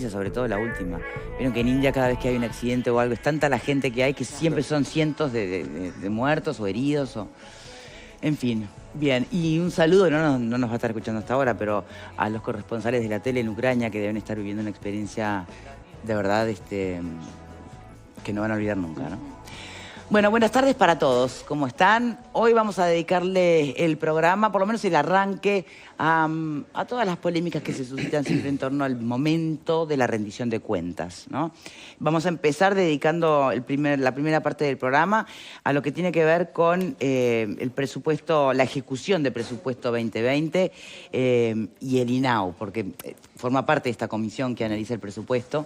sobre todo la última. Vieron que en India cada vez que hay un accidente o algo, es tanta la gente que hay que siempre son cientos de muertos o heridos. En fin, bien. Y un saludo, no nos va a estar escuchando hasta ahora, pero a los corresponsales de la tele en Ucrania que deben estar viviendo una experiencia de verdad que no van a olvidar nunca, ¿no? Bueno, buenas tardes para todos. ¿Cómo están? Hoy vamos a dedicarle el programa, por lo menos el arranque, a todas las polémicas que se suscitan siempre en torno al momento de la rendición de cuentas, ¿no? Vamos a empezar dedicando la primera parte del programa a lo que tiene que ver con el presupuesto, la ejecución del presupuesto 2020 y el INAU, porque forma parte de esta comisión que analiza el presupuesto.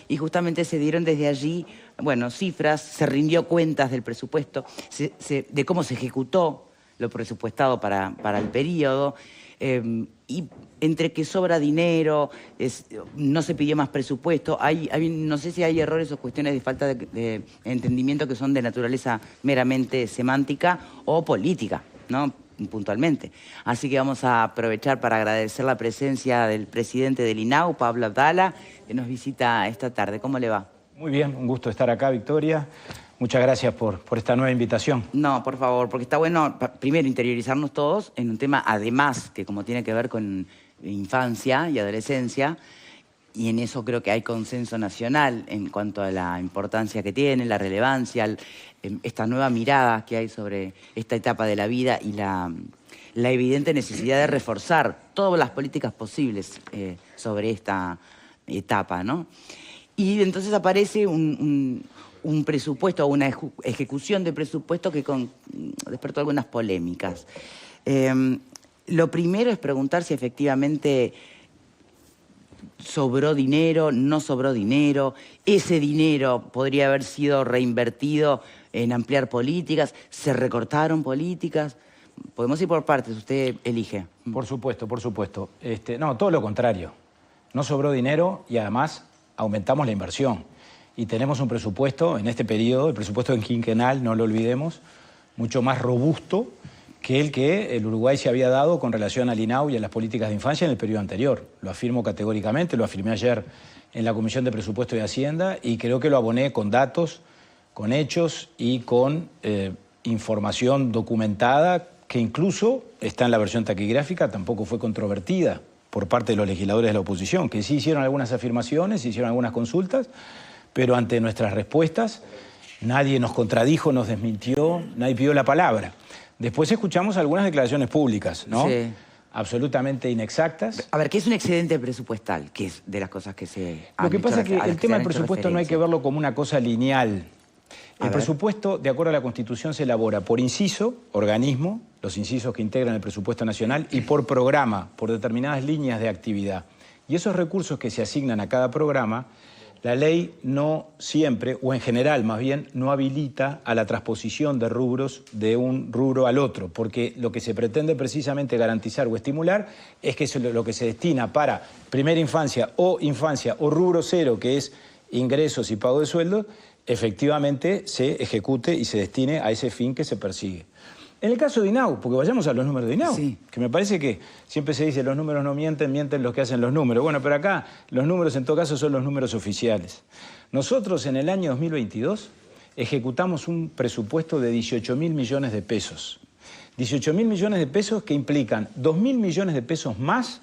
Y justamente se dieron desde allí, bueno, cifras, se rindió cuentas del presupuesto, de cómo se ejecutó lo presupuestado para el periodo, y entre que sobra dinero, no se pidió más presupuesto, no sé si hay errores o cuestiones de falta de entendimiento que son de naturaleza meramente semántica o política, ¿no? Puntualmente. Así que vamos a aprovechar para agradecer la presencia del presidente del INAU, Pablo Abdala, que nos visita esta tarde. ¿Cómo le va? Muy bien, un gusto estar acá, Victoria. Muchas gracias por esta nueva invitación. No, por favor, porque está bueno, primero, interiorizarnos todos en un tema, además, que como tiene que ver con infancia y adolescencia, y en eso creo que hay consenso nacional en cuanto a la importancia que tiene, la relevancia, esta nueva mirada que hay sobre esta etapa de la vida y la evidente necesidad de reforzar todas las políticas posibles sobre esta etapa, ¿no? Y entonces aparece un presupuesto, una ejecución de presupuesto que despertó algunas polémicas. Lo primero es preguntar si efectivamente sobró dinero, no sobró dinero, ese dinero podría haber sido reinvertido en ampliar políticas, se recortaron políticas. Podemos ir por partes, usted elige. Por supuesto, por supuesto. No, todo lo contrario. No sobró dinero y además aumentamos la inversión. Y tenemos un presupuesto en este periodo, el presupuesto quinquenal, no lo olvidemos, mucho más robusto que el Uruguay se había dado con relación al INAU y a las políticas de infancia en el periodo anterior. Lo afirmo categóricamente, lo afirmé ayer en la Comisión de Presupuesto y Hacienda y creo que lo aboné con datos, con hechos y con información documentada que incluso está en la versión taquigráfica, tampoco fue controvertida por parte de los legisladores de la oposición, que sí hicieron algunas afirmaciones, hicieron algunas consultas, pero ante nuestras respuestas nadie nos contradijo, nos desmintió, nadie pidió la palabra. Después escuchamos algunas declaraciones públicas, ¿no? Sí. Absolutamente inexactas. A ver, ¿qué es un excedente presupuestal? ¿Qué es de las cosas que se han Lo que pasa es que el tema del presupuesto presupuesto no hay que verlo como una cosa lineal. El presupuesto, de acuerdo a la Constitución, se elabora por inciso, organismo, los incisos que integran el presupuesto nacional, y por programa, por determinadas líneas de actividad. Y esos recursos que se asignan a cada programa, la ley no siempre, o en general más bien, no habilita a la transposición de rubros de un rubro al otro, porque lo que se pretende precisamente garantizar o estimular es que lo que se destina para primera infancia o rubro cero, que es ingresos y pago de sueldos, efectivamente se ejecute y se destine a ese fin que se persigue. En el caso de INAU, porque vayamos a los números de INAU, sí, que me parece que siempre se dice los números no mienten, mienten los que hacen los números. Bueno, pero acá los números en todo caso son los números oficiales. Nosotros en el año 2022 ejecutamos un presupuesto de 18.000 millones de pesos. 18.000 millones de pesos que implican 2.000 millones de pesos más,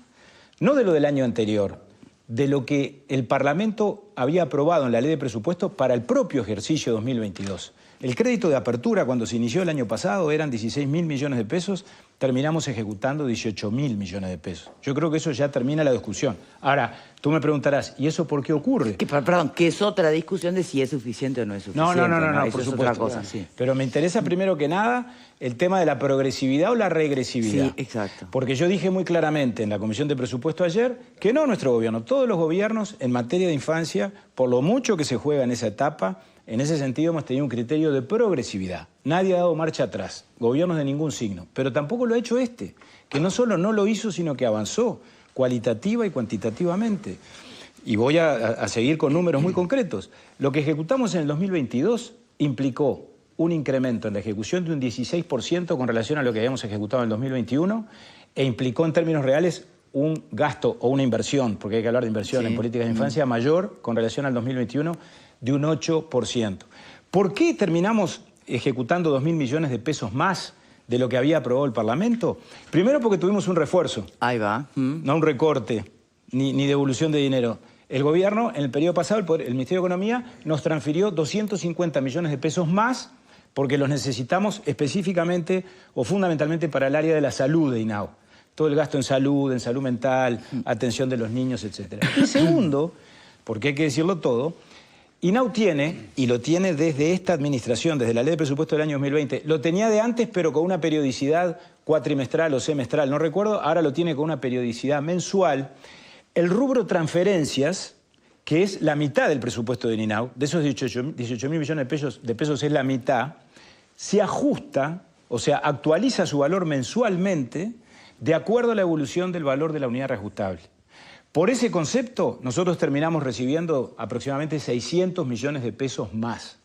no de lo del año anterior, de lo que el Parlamento había aprobado en la ley de presupuesto para el propio ejercicio 2022. El crédito de apertura cuando se inició el año pasado eran 16.000 millones de pesos, terminamos ejecutando 18.000 millones de pesos. Yo creo que eso ya termina la discusión. Ahora, tú me preguntarás, ¿y eso por qué ocurre? Perdón, que es otra discusión de si es suficiente o no es suficiente. No, eso por es supuesto. Otra cosa, sí. Pero me interesa primero que nada el tema de la progresividad o la regresividad. Sí, exacto. Porque yo dije muy claramente en la Comisión de Presupuesto ayer que no nuestro gobierno, todos los gobiernos en materia de infancia, por lo mucho que se juega en esa etapa, en ese sentido hemos tenido un criterio de progresividad. Nadie ha dado marcha atrás, gobiernos de ningún signo. Pero tampoco lo ha hecho este, que no solo no lo hizo, sino que avanzó cualitativa y cuantitativamente. Y voy a seguir con números muy concretos. Lo que ejecutamos en el 2022 implicó un incremento en la ejecución de un 16% con relación a lo que habíamos ejecutado en el 2021 e implicó en términos reales un gasto o una inversión, porque hay que hablar de inversión en políticas de infancia, mayor con relación al 2021 de un 8%. ¿Por qué terminamos ejecutando 2.000 millones de pesos más de lo que había aprobado el Parlamento? Primero porque tuvimos un refuerzo. Ahí va. No un recorte, ni devolución de dinero. El gobierno, en el periodo pasado, el Ministerio de Economía nos transfirió 250 millones de pesos más porque los necesitamos específicamente o fundamentalmente para el área de la salud de INAU. Todo el gasto en salud mental, atención de los niños, etc. Y segundo, porque hay que decirlo todo, INAU tiene, y lo tiene desde esta administración, desde la ley de presupuesto del año 2020, lo tenía de antes pero con una periodicidad cuatrimestral o semestral, no recuerdo, ahora lo tiene con una periodicidad mensual. El rubro transferencias, que es la mitad del presupuesto de INAU, de esos 18.000 millones de pesos es la mitad, se ajusta, o sea, actualiza su valor mensualmente de acuerdo a la evolución del valor de la unidad reajustable. Por ese concepto, nosotros terminamos recibiendo aproximadamente 600 millones de pesos más.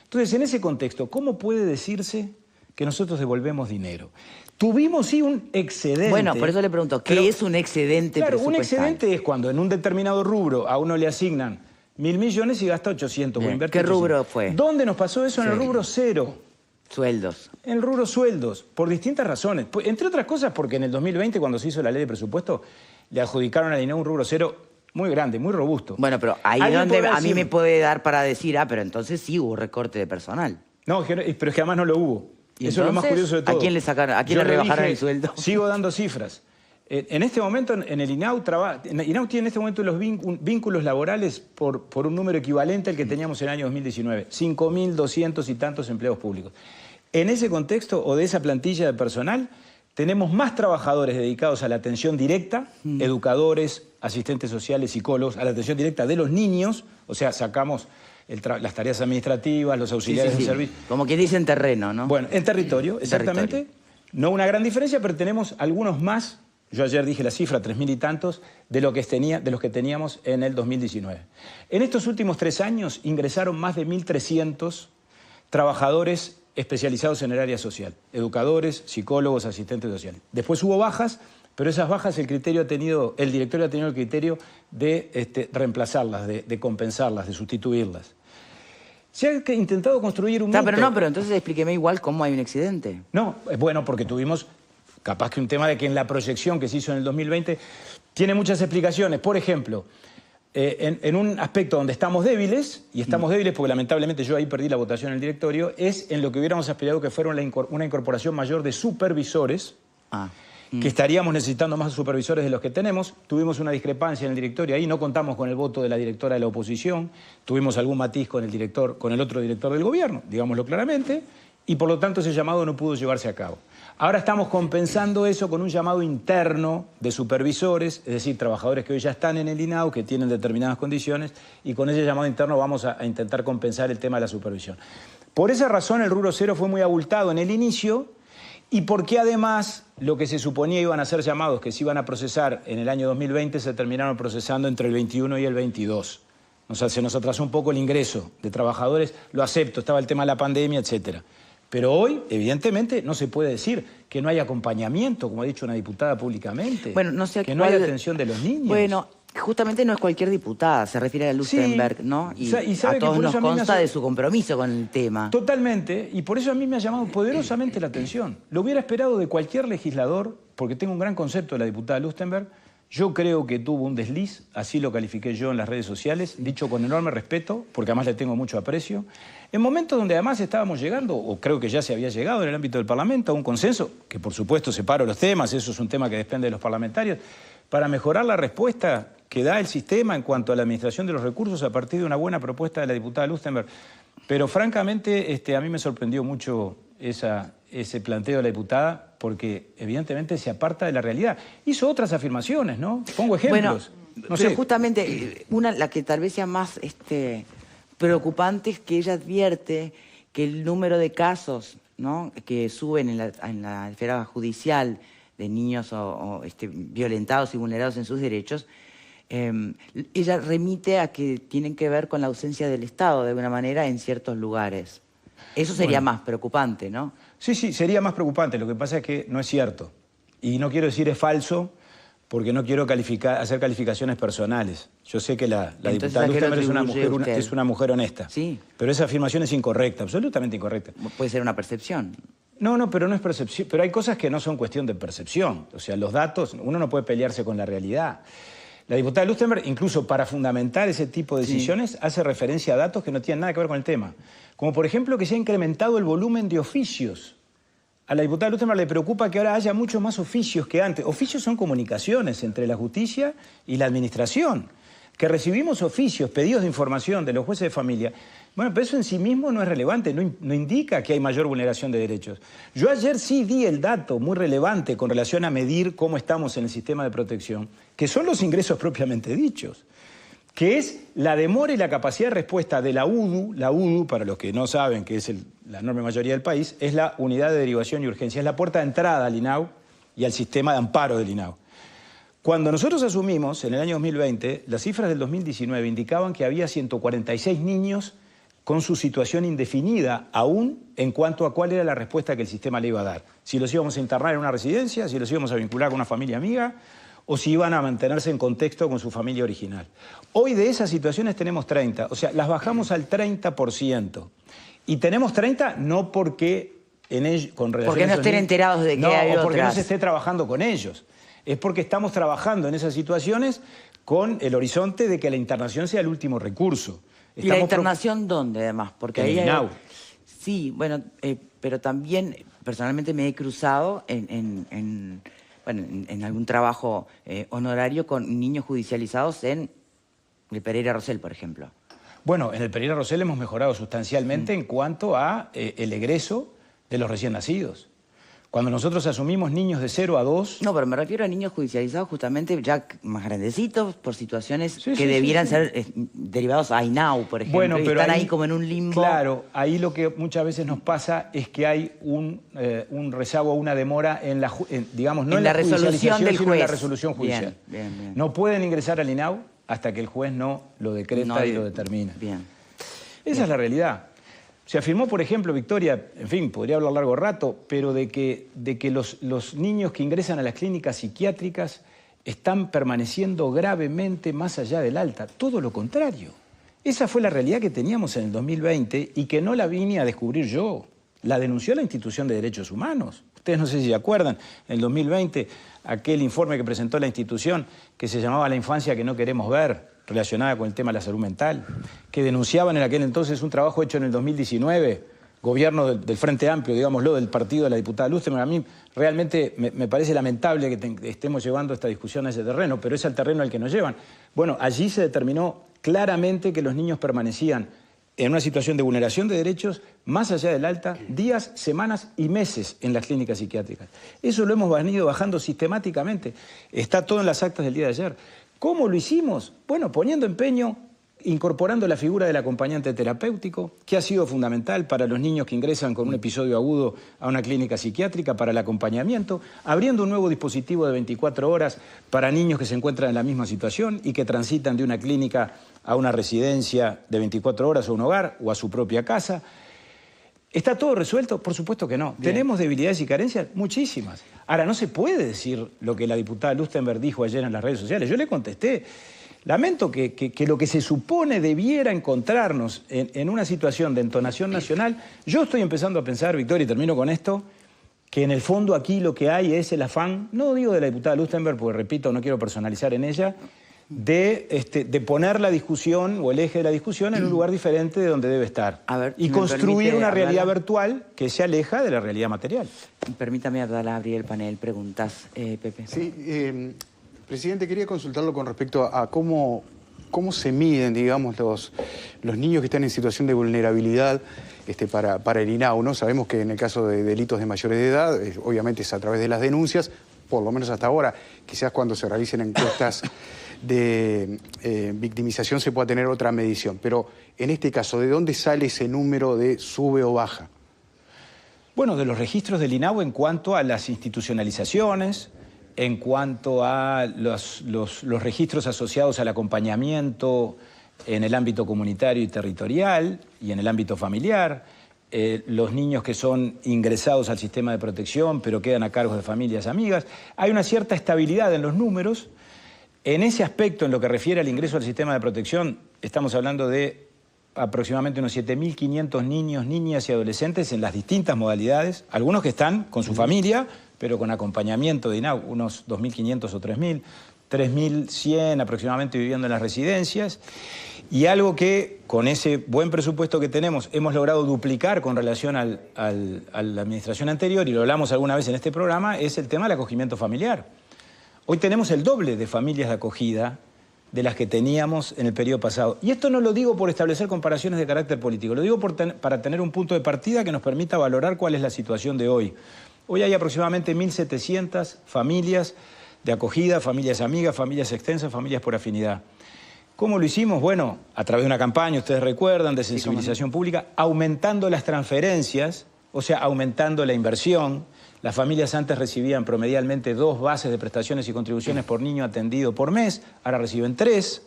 Entonces, en ese contexto, ¿cómo puede decirse que nosotros devolvemos dinero? Tuvimos, sí, un excedente. Bueno, por eso le pregunto, ¿qué es un excedente presupuestal? Un excedente es cuando en un determinado rubro a uno le asignan 1.000 millones y gasta 800. ¿Qué rubro fue? ¿Dónde nos pasó eso? En el rubro cero. Sueldos. En el rubro sueldos, por distintas razones. Entre otras cosas porque en el 2020, cuando se hizo la ley de presupuesto, le adjudicaron a INAU un rubro cero muy grande, muy robusto. Bueno, pero ahí es donde a mí me puede dar para decir, pero entonces sí hubo recorte de personal. No, pero es que además no lo hubo. Eso es lo más curioso de todo. ¿A quién le sacaron, a quién le rebajaron el sueldo? Sigo dando cifras. En este momento, en el INAU INAU tiene en este momento los vínculos laborales por un número equivalente al que teníamos en el año 2019. 5.200 y tantos empleados públicos. En ese contexto, o de esa plantilla de personal, tenemos más trabajadores dedicados a la atención directa, educadores, asistentes sociales, psicólogos, a la atención directa de los niños, o sea, sacamos las tareas administrativas, los auxiliares de servicio. Como quien dice en terreno, ¿no? Bueno, en territorio, exactamente. No una gran diferencia, pero tenemos algunos más. Yo ayer dije la cifra, 3.000 y tantos, de los que teníamos en el 2019. En estos últimos 3 años ingresaron más de 1.300 trabajadores especializados en el área social. Educadores, psicólogos, asistentes sociales. Después hubo bajas, pero esas bajas el directorio ha tenido el criterio de reemplazarlas, de compensarlas, de sustituirlas. Se ha intentado construir un mito. Pero entonces explíqueme igual cómo hay un excedente. No, es bueno porque tuvimos... Capaz que un tema de que en la proyección que se hizo en el 2020 tiene muchas explicaciones. Por ejemplo, en un aspecto donde estamos débiles, y estamos débiles porque lamentablemente yo ahí perdí la votación en el directorio, es en lo que hubiéramos aspirado que fuera una incorporación mayor de supervisores, que estaríamos necesitando más supervisores de los que tenemos. Tuvimos una discrepancia en el directorio ahí, no contamos con el voto de la directora de la oposición, tuvimos algún matiz con el otro director del gobierno, digámoslo claramente, y por lo tanto ese llamado no pudo llevarse a cabo. Ahora estamos compensando eso con un llamado interno de supervisores, es decir, trabajadores que hoy ya están en el INAU, que tienen determinadas condiciones, y con ese llamado interno vamos a intentar compensar el tema de la supervisión. Por esa razón el rubro cero fue muy abultado en el inicio, y porque además lo que se suponía iban a ser llamados que se iban a procesar en el año 2020 se terminaron procesando entre el 21 y el 22. O sea, se nos atrasó un poco el ingreso de trabajadores, lo acepto, estaba el tema de la pandemia, etcétera. Pero hoy, evidentemente, no se puede decir que no hay acompañamiento, como ha dicho una diputada públicamente. Bueno, no sé que no hay atención de los niños. Bueno, justamente no es cualquier diputada, se refiere a Lustenberg, ¿no? Y a todos nos consta de su compromiso con el tema. Totalmente, y por eso a mí me ha llamado poderosamente la atención. Lo hubiera esperado de cualquier legislador, porque tengo un gran concepto de la diputada Lustenberg. Yo creo que tuvo un desliz, así lo califiqué yo en las redes sociales, dicho con enorme respeto, porque además le tengo mucho aprecio, en momentos donde además estábamos llegando, o creo que ya se había llegado en el ámbito del Parlamento, a un consenso, que por supuesto separo los temas, eso es un tema que depende de los parlamentarios, para mejorar la respuesta que da el sistema en cuanto a la administración de los recursos a partir de una buena propuesta de la diputada Lustenberg. Pero francamente a mí me sorprendió mucho ese planteo de la diputada, porque evidentemente se aparta de la realidad. Hizo otras afirmaciones, ¿no? Pongo ejemplos. Bueno, pero justamente la que tal vez sea más preocupante es que ella advierte que el número de casos, ¿no?, que suben en la esfera judicial de niños violentados y vulnerados en sus derechos, ella remite a que tienen que ver con la ausencia del Estado, de alguna manera, en ciertos lugares. Eso sería más preocupante, ¿no? Sí, sería más preocupante. Lo que pasa es que no es cierto. Y no quiero decir es falso, porque no quiero hacer calificaciones personales. Yo sé que la diputada Lustenberg es una mujer honesta. Sí. Pero esa afirmación es incorrecta, absolutamente incorrecta. Puede ser una percepción. No, pero no es percepción. Pero hay cosas que no son cuestión de percepción. O sea, los datos, uno no puede pelearse con la realidad. La diputada Lustenberg, incluso para fundamentar ese tipo de decisiones, hace referencia a datos que no tienen nada que ver con el tema. Como por ejemplo que se ha incrementado el volumen de oficios. A la diputada Lustenberg le preocupa que ahora haya muchos más oficios que antes. Oficios son comunicaciones entre la justicia y la administración. Que recibimos oficios, pedidos de información de los jueces de familia. Bueno, pero eso en sí mismo no es relevante, no indica que hay mayor vulneración de derechos. Yo ayer sí di el dato muy relevante con relación a medir cómo estamos en el sistema de protección, que son los ingresos propiamente dichos, que es la demora y la capacidad de respuesta de la UDU. La UDU, para los que no saben, que es la enorme mayoría del país, es la Unidad de Derivación y Urgencia, es la puerta de entrada al INAU y al sistema de amparo del INAU. Cuando nosotros asumimos, en el año 2020, las cifras del 2019 indicaban que había 146 niños con su situación indefinida aún en cuanto a cuál era la respuesta que el sistema le iba a dar. Si los íbamos a internar en una residencia, si los íbamos a vincular con una familia amiga, o si iban a mantenerse en contexto con su familia original. Hoy de esas situaciones tenemos 30, o sea, las bajamos al 30%. Y tenemos 30 no porque porque no estén enterados de que hay otras. O porque no se esté trabajando con ellos. Es porque estamos trabajando en esas situaciones con el horizonte de que la internación sea el último recurso. ¿Y la internación dónde, además? Porque en ahí el INAU. Sí, bueno, pero también personalmente me he cruzado en algún trabajo honorario con niños judicializados en el Pereira Rosell, por ejemplo. Bueno, en el Pereira Rosell hemos mejorado sustancialmente en cuanto a el egreso de los recién nacidos. Cuando nosotros asumimos niños de 0 a 2... No, pero me refiero a niños judicializados justamente ya más grandecitos por situaciones que debieran ser derivados a INAU, por ejemplo. Bueno, pero están ahí como en un limbo. Claro, ahí lo que muchas veces nos pasa es que hay un rezago, una demora en la, digamos, no en la resolución del juez, sino en la resolución judicial. Bien. No pueden ingresar al INAU hasta que el juez no lo decreta y lo determina. Bien. Esa es la realidad. Se afirmó, por ejemplo, Victoria, en fin, podría hablar largo rato, pero de que los niños que ingresan a las clínicas psiquiátricas están permaneciendo gravemente más allá del alta. Todo lo contrario. Esa fue la realidad que teníamos en el 2020 y que no la vine a descubrir yo. La denunció la Institución de Derechos Humanos. Ustedes no sé si se acuerdan, en el 2020, aquel informe que presentó la institución que se llamaba La infancia que no queremos ver, relacionada con el tema de la salud mental, que denunciaban en aquel entonces un trabajo hecho en el 2019, gobierno del Frente Amplio, digámoslo, del partido de la diputada Lustenberg. A mí realmente me parece lamentable que estemos llevando esta discusión a ese terreno, pero es el terreno al que nos llevan. Bueno, allí se determinó claramente que los niños permanecían en una situación de vulneración de derechos más allá del alta, días, semanas y meses en las clínicas psiquiátricas. Eso lo hemos venido bajando sistemáticamente. Está todo en las actas del día de ayer. ¿Cómo lo hicimos? Bueno, poniendo empeño, incorporando la figura del acompañante terapéutico, que ha sido fundamental para los niños que ingresan con un episodio agudo a una clínica psiquiátrica para el acompañamiento, abriendo un nuevo dispositivo de 24 horas para niños que se encuentran en la misma situación y que transitan de una clínica a una residencia de 24 horas o un hogar o a su propia casa. ¿Está todo resuelto? Por supuesto que no. Bien. ¿Tenemos debilidades y carencias? Muchísimas. Ahora, no se puede decir lo que la diputada Lustenberg dijo ayer en las redes sociales. Yo le contesté. Lamento que lo que se supone debiera encontrarnos en una situación de entonación nacional, yo estoy empezando a pensar, Victoria, y termino con esto, que en el fondo aquí lo que hay es el afán, no digo de la diputada Lustenberg, porque repito, no quiero personalizar en ella, de poner la discusión o el eje de la discusión en un lugar diferente de donde debe estar. A ver, y construir una realidad virtual que se aleja de la realidad material. Permítame abrir el panel. Preguntas, Pepe. Sí, presidente, quería consultarlo con respecto a cómo se miden, digamos, los niños que están en situación de vulnerabilidad para el INAU, ¿no? Sabemos que en el caso de delitos de mayores de edad, obviamente es a través de las denuncias, por lo menos hasta ahora, quizás cuando se realicen encuestas de victimización se pueda tener otra medición. Pero en este caso, ¿de dónde sale ese número de sube o baja? Bueno, de los registros del INAU en cuanto a las institucionalizaciones, en cuanto a los registros asociados al acompañamiento en el ámbito comunitario y territorial y en el ámbito familiar, los niños que son ingresados al sistema de protección, pero quedan a cargo de familias amigas. Hay una cierta estabilidad en los números. En ese aspecto, en lo que refiere al ingreso al sistema de protección, estamos hablando de aproximadamente unos 7.500 niños, niñas y adolescentes en las distintas modalidades, algunos que están con su familia, pero con acompañamiento de INAU, unos 2.500 o 3.000, 3.100 aproximadamente viviendo en las residencias, y algo que con ese buen presupuesto que tenemos hemos logrado duplicar con relación a la administración anterior, y lo hablamos alguna vez en este programa, es el tema del acogimiento familiar. Hoy tenemos el doble de familias de acogida de las que teníamos en el periodo pasado. Y esto no lo digo por establecer comparaciones de carácter político, lo digo para tener un punto de partida que nos permita valorar cuál es la situación de hoy. Hoy hay aproximadamente 1.700 familias de acogida, familias amigas, familias extensas, familias por afinidad. ¿Cómo lo hicimos? Bueno, a través de una campaña, ustedes recuerdan, de sensibilización pública, aumentando las transferencias, o sea, aumentando la inversión. Las familias antes recibían promedialmente 2 bases de prestaciones y contribuciones por niño atendido por mes, ahora reciben 3.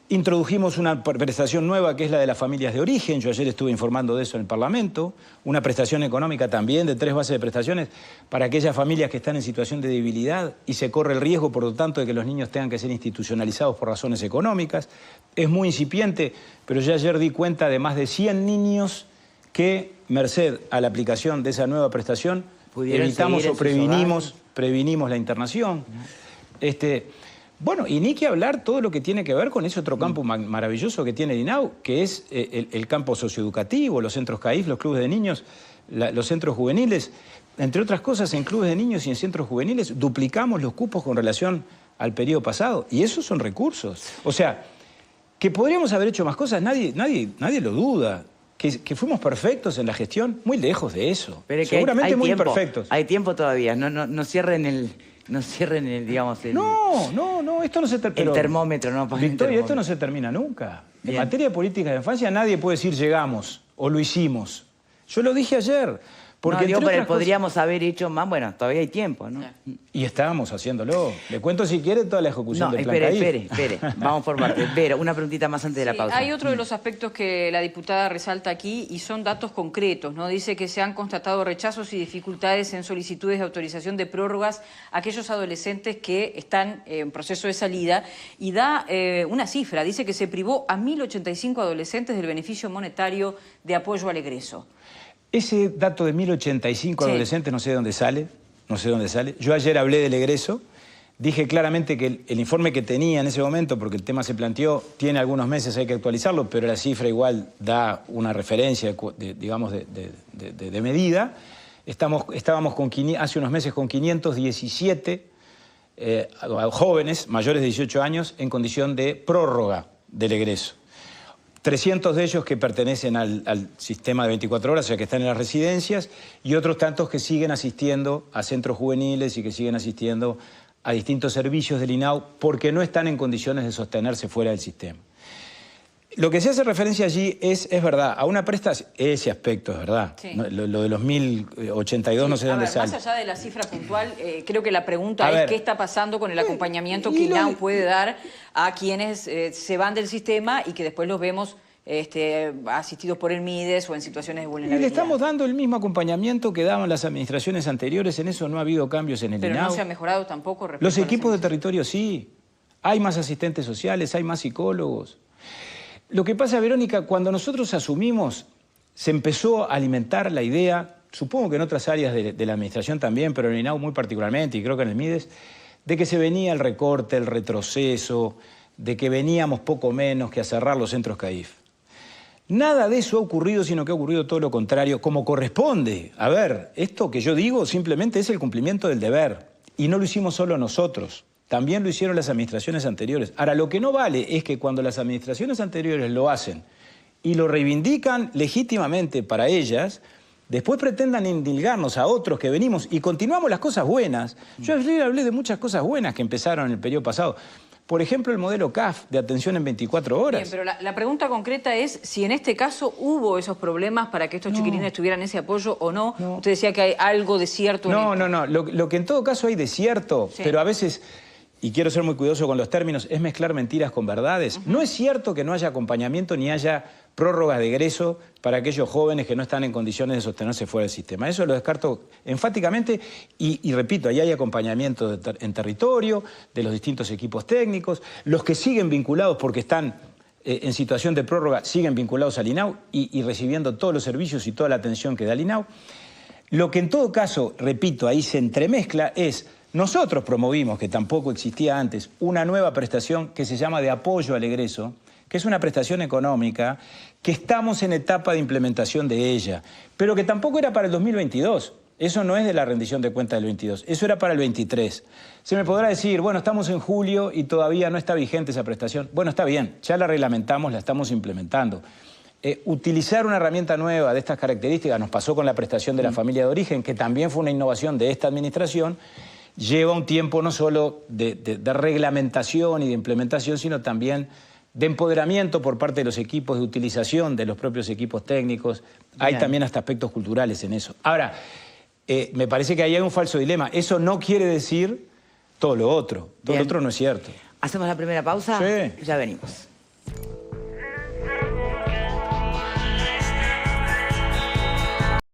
Introdujimos una prestación nueva que es la de las familias de origen, yo ayer estuve informando de eso en el Parlamento, una prestación económica también de 3 bases de prestaciones para aquellas familias que están en situación de debilidad y se corre el riesgo, por lo tanto, de que los niños tengan que ser institucionalizados por razones económicas. Es muy incipiente, pero ya ayer di cuenta de más de 100 niños que, merced a la aplicación de esa nueva prestación, evitamos o previnimos la internación. Bueno, y ni que hablar todo lo que tiene que ver con ese otro campo maravilloso que tiene el INAU, que es el campo socioeducativo, los centros CAIF, los clubes de niños, los centros juveniles. Entre otras cosas, en clubes de niños y en centros juveniles duplicamos los cupos con relación al periodo pasado. Y esos son recursos. O sea, que podríamos haber hecho más cosas, nadie lo duda. Que fuimos perfectos en la gestión, muy lejos de eso. Pero es que seguramente hay muy tiempo, imperfectos. Hay tiempo todavía, no cierren el... digamos, No, esto no se termina. El termómetro, no. Victoria, esto no se termina nunca. Bien. En materia de política de infancia nadie puede decir llegamos o lo hicimos. Yo lo dije ayer. Porque pero podríamos haber hecho más, bueno, todavía hay tiempo, ¿no? Y estábamos haciéndolo. Le cuento si quiere toda la ejecución del plan CAIF. Espere, vamos por partes. Vero, una preguntita más antes de la pausa. Hay otro de los aspectos que la diputada resalta aquí y son datos concretos, ¿no? Dice que se han constatado rechazos y dificultades en solicitudes de autorización de prórrogas a aquellos adolescentes que están en proceso de salida y da una cifra, dice que se privó a 1.085 adolescentes del beneficio monetario de apoyo al egreso. Ese dato de 1.085 adolescentes no sé de dónde sale, Yo ayer hablé del egreso, dije claramente que el informe que tenía en ese momento, porque el tema se planteó, tiene algunos meses, hay que actualizarlo, pero la cifra igual da una referencia, digamos, de medida. Estábamos hace unos meses con 517 jóvenes mayores de 18 años en condición de prórroga del egreso. 300 de ellos que pertenecen al sistema de 24 horas, o sea, que están en las residencias, y otros tantos que siguen asistiendo a centros juveniles y que siguen asistiendo a distintos servicios del INAU porque no están en condiciones de sostenerse fuera del sistema. Lo que se hace referencia allí es verdad, a una prestación, ese aspecto es verdad. Sí. Lo de los 1.082 no sé dónde sale. Más allá de la cifra puntual, creo que la pregunta es qué está pasando con el acompañamiento que INAU puede dar a quienes se van del sistema y que después los vemos asistidos por el MIDES o en situaciones de vulnerabilidad. Y le estamos dando el mismo acompañamiento que daban las administraciones anteriores, en eso no ha habido cambios en el INAU. Pero no se ha mejorado tampoco. Los equipos de territorio sí, hay más asistentes sociales, hay más psicólogos. Lo que pasa, Verónica, cuando nosotros asumimos, se empezó a alimentar la idea, supongo que en otras áreas de la administración también, pero en el INAU muy particularmente, y creo que en el MIDES, de que se venía el recorte, el retroceso, de que veníamos poco menos que a cerrar los centros CAIF. Nada de eso ha ocurrido, sino que ha ocurrido todo lo contrario, como corresponde. A ver, esto que yo digo simplemente es el cumplimiento del deber, y no lo hicimos solo nosotros. También lo hicieron las administraciones anteriores. Ahora, lo que no vale es que cuando las administraciones anteriores lo hacen y lo reivindican legítimamente para ellas, después pretendan indilgarnos a otros que venimos y continuamos las cosas buenas. Yo ayer hablé de muchas cosas buenas que empezaron en el periodo pasado. Por ejemplo, el modelo CAF de atención en 24 horas. Bien, pero la pregunta concreta es si en este caso hubo esos problemas para que estos chiquilines tuvieran ese apoyo o no. Usted decía que hay algo de cierto. No. Lo que en todo caso hay de cierto, pero a veces... y quiero ser muy cuidadoso con los términos, es mezclar mentiras con verdades. No es cierto que no haya acompañamiento ni haya prórrogas de egreso para aquellos jóvenes que no están en condiciones de sostenerse fuera del sistema. Eso lo descarto enfáticamente y repito, ahí hay acompañamiento en territorio, de los distintos equipos técnicos, los que siguen vinculados porque están en situación de prórroga siguen vinculados al INAU y recibiendo todos los servicios y toda la atención que da el INAU. Lo que en todo caso, repito, ahí se entremezcla es, nosotros promovimos, que tampoco existía antes, una nueva prestación que se llama de apoyo al egreso, que es una prestación económica, que estamos en etapa de implementación de ella, pero que tampoco era para el 2022. Eso no es de la rendición de cuentas del 22, eso era para el 23. Se me podrá decir, bueno, estamos en julio y todavía no está vigente esa prestación. Bueno, está bien, ya la reglamentamos, la estamos implementando. Utilizar una herramienta nueva de estas características, nos pasó con la prestación de la familia de origen, que también fue una innovación de esta administración, lleva un tiempo no solo de reglamentación y de implementación, sino también de empoderamiento por parte de los equipos, de utilización de los propios equipos técnicos. Hay también hasta aspectos culturales en eso. Ahora, me parece que ahí hay un falso dilema. Eso no quiere decir todo lo otro. Todo lo otro no es cierto. ¿Hacemos la primera pausa? Sí. Ya venimos.